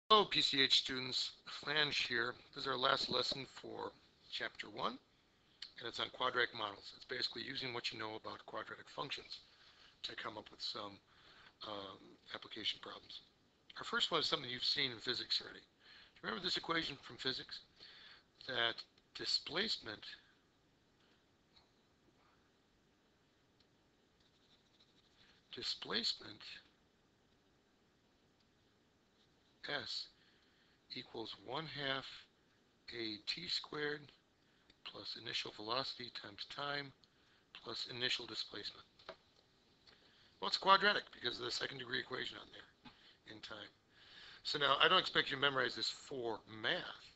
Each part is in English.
Hello, PCH students. Flange here. This is our last lesson for Chapter 1, and it's on quadratic models. It's basically using what you know about quadratic functions to come up with some um, application problems. Our first one is something you've seen in physics already. Do you remember this equation from physics? That displacement S equals 1/2 a t squared plus initial velocity times time plus initial displacement. Well, it's quadratic because of the second degree equation on there in time. So now, I don't expect you to memorize this for math.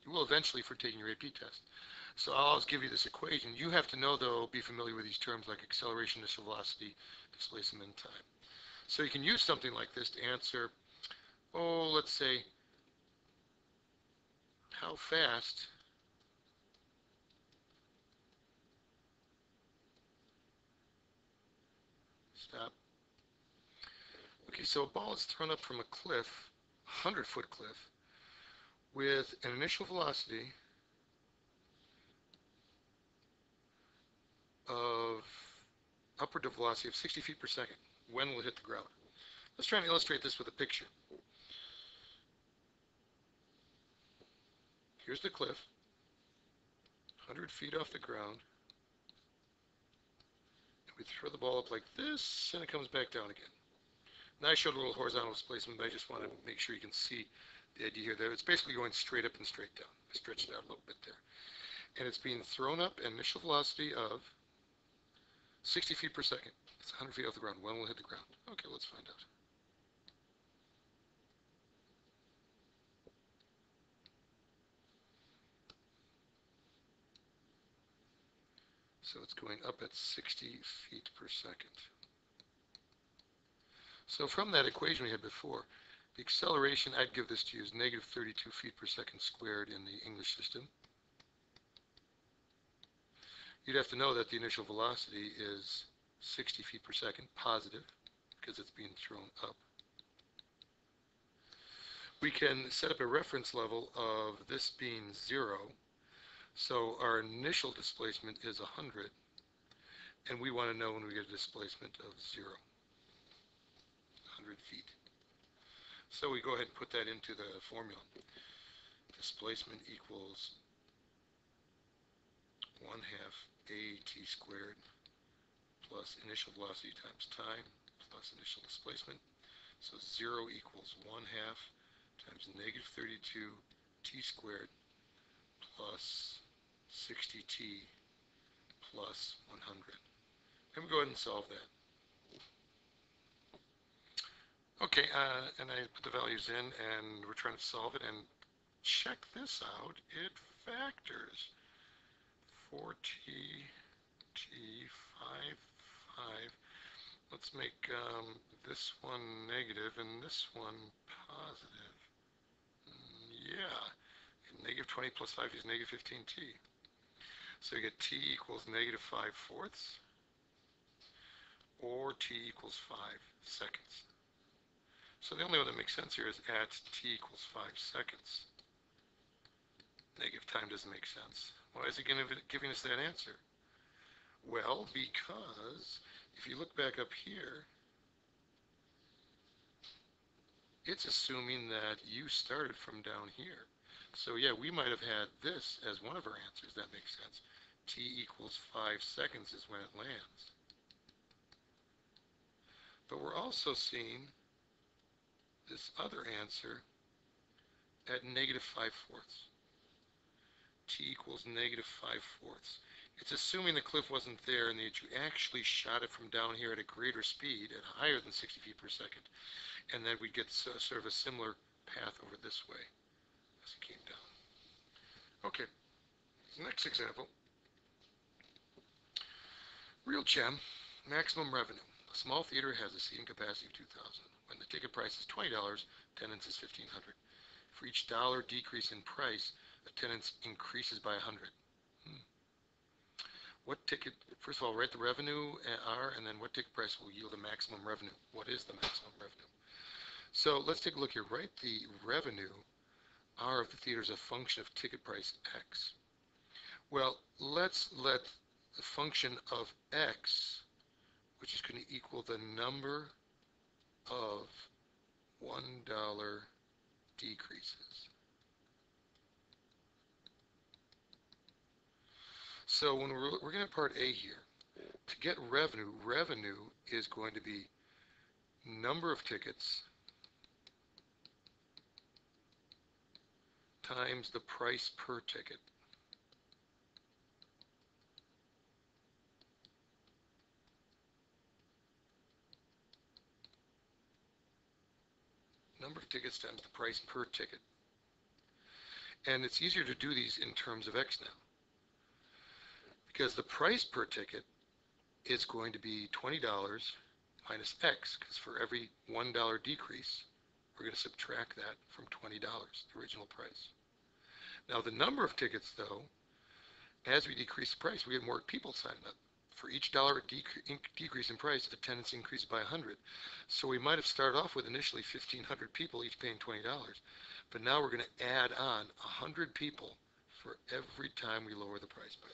You will eventually for taking your AP test. So I'll always give you this equation. You have to know, though, be familiar with these terms like acceleration, initial velocity, displacement, and time. So you can use something like this to answer, let's say, how fast stop. Okay, so a ball is thrown up from a cliff, 100-foot cliff, with an initial velocity of upward velocity of 60 feet per second. When will it hit the ground? Let's try and illustrate this with a picture. Here's the cliff, 100 feet off the ground. We throw the ball up like this, and it comes back down again. Now I showed a little horizontal displacement, but I just want to make sure you can see the idea here. That it's basically going straight up and straight down. I stretched it out a little bit there. And it's being thrown up at initial velocity of 60 feet per second. It's 100 feet off the ground. When will it hit the ground? Okay, let's find out. So it's going up at 60 feet per second. So from that equation we had before, the acceleration, I'd give this to you as negative 32 feet per second squared in the English system. You'd have to know that the initial velocity is 60 feet per second, positive, because it's being thrown up. We can set up a reference level of this being 0. So our initial displacement is 100, and we want to know when we get a displacement of 0, 100 feet. So we go ahead and put that into the formula. Displacement equals 1/2 at squared plus initial velocity times time plus initial displacement. So 0 equals 1/2 times negative 32 t squared plus 60t plus 100. And we go ahead and solve that. Okay, and I put the values in, and we're trying to solve it, and check this out. It factors 4t, t, 5, 5. Let's make this one negative and this one positive. Yeah, and negative 20 plus 5 is negative 15t. So you get t equals negative 5/4, or t equals 5 seconds. So the only one that makes sense here is at t equals 5 seconds. Negative time doesn't make sense. Why is it giving us that answer? Well, because if you look back up here, it's assuming that you started from down here. So yeah, we might have had this as one of our answers. That makes sense. T equals 5 seconds is when it lands. But we're also seeing this other answer at negative 5/4. T equals negative 5/4. It's assuming the cliff wasn't there and that you actually shot it from down here at a greater speed, at higher than 60 feet per second, and then we'd get sort of a similar path over this way as it came down. Okay, next example. Real gem, maximum revenue. A small theater has a seating capacity of 2,000. When the ticket price is $20, attendance is 1,500. For each dollar decrease in price, attendance increases by 100. What ticket, first of all, write the revenue R, and then what ticket price will yield the maximum revenue? What is the maximum revenue? So let's take a look here. Write the revenue, R of the theater, is a function of ticket price X. Well, let's let the function of X, which is going to equal the number of $1 decreases. So when we're looking at part A here, to get revenue, revenue is going to be number of tickets times the price per ticket. Number of tickets times the price per ticket. And it's easier to do these in terms of X now, because the price per ticket is going to be $20 minus X, because for every $1 decrease, we're going to subtract that from $20, the original price. Now the number of tickets, though, as we decrease the price, we get more people signing up. For each dollar decrease in price, attendance increased by 100. So we might have started off with initially 1,500 people, each paying $20. But now we're going to add on 100 people for every time we lower the price by $1.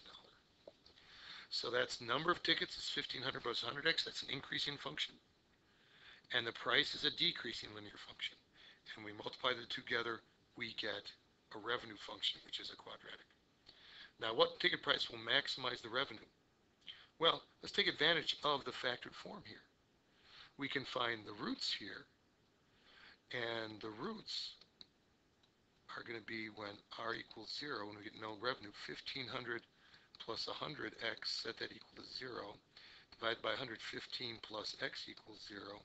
So that's number of tickets is 1,500 plus 100x. That's an increasing function. And the price is a decreasing linear function. And we multiply the two together, we get a revenue function, which is a quadratic. Now, what ticket price will maximize the revenue? Well, let's take advantage of the factored form here. We can find the roots here, and the roots are going to be when r equals 0, when we get no revenue. 1,500 plus 100x, set that equal to 0. Divide by 115 plus x equals 0.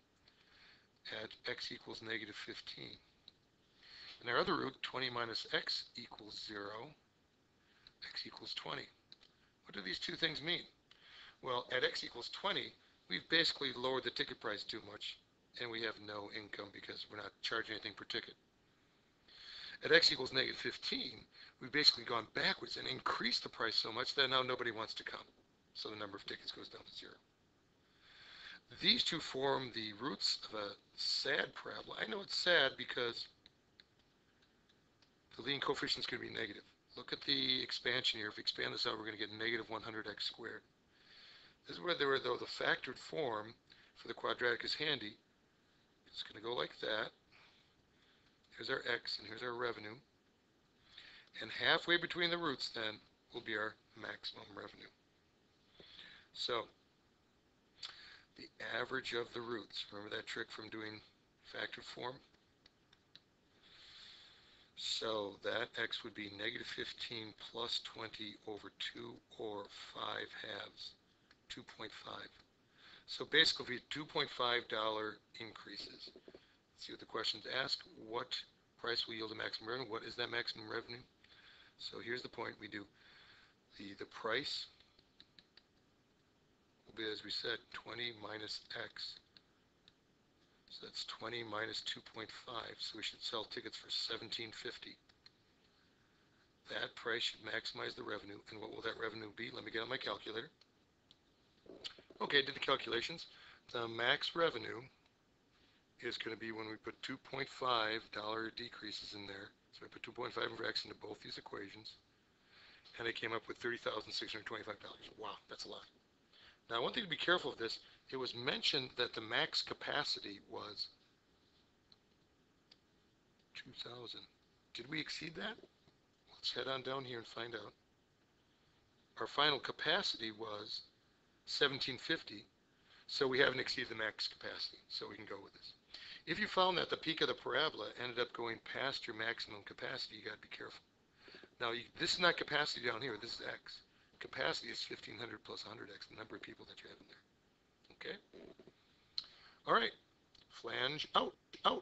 Add x equals negative 15. And our other root, 20 minus x equals 0. X equals 20. What do these two things mean? Well, at x equals 20, we've basically lowered the ticket price too much, and we have no income because we're not charging anything per ticket. At x equals negative 15, we've basically gone backwards and increased the price so much that now nobody wants to come. So the number of tickets goes down to 0. These two form the roots of a sad parabola. I know it's sad because the leading coefficient is going to be negative. Look at the expansion here. If we expand this out, we're going to get negative 100x squared. This is where though the factored form for the quadratic is handy. It's going to go like that. Here's our x, and here's our revenue. And halfway between the roots, then, will be our maximum revenue. So, the average of the roots. Remember that trick from doing factored form? So, that x would be negative 15 plus 20 over 2, or 5 halves, 2.5. So basically, $2.5 increases. Let's see what the questions ask. What price will yield a maximum revenue? What is that maximum revenue? So here's the point. We do the price will be, as we said, 20 minus x. So that's 20 minus 2.5. So we should sell tickets for $17.50. That price should maximize the revenue. And what will that revenue be? Let me get on my calculator. Okay, did the calculations. The max revenue is going to be when we put $2.5 decreases in there. So I put 2.5 for x into both these equations, and I came up with $30,625. Wow, that's a lot. Now, one thing to be careful of this, it was mentioned that the max capacity was 2,000. Did we exceed that? Let's head on down here and find out. Our final capacity was 1750, so we haven't exceeded the max capacity, so we can go with this. If you found that the peak of the parabola ended up going past your maximum capacity, you got to be careful. Now, this is not capacity down here, this is x. Capacity is 1,500 plus 100x, the number of people that you have in there. Okay? All right, flange out, out.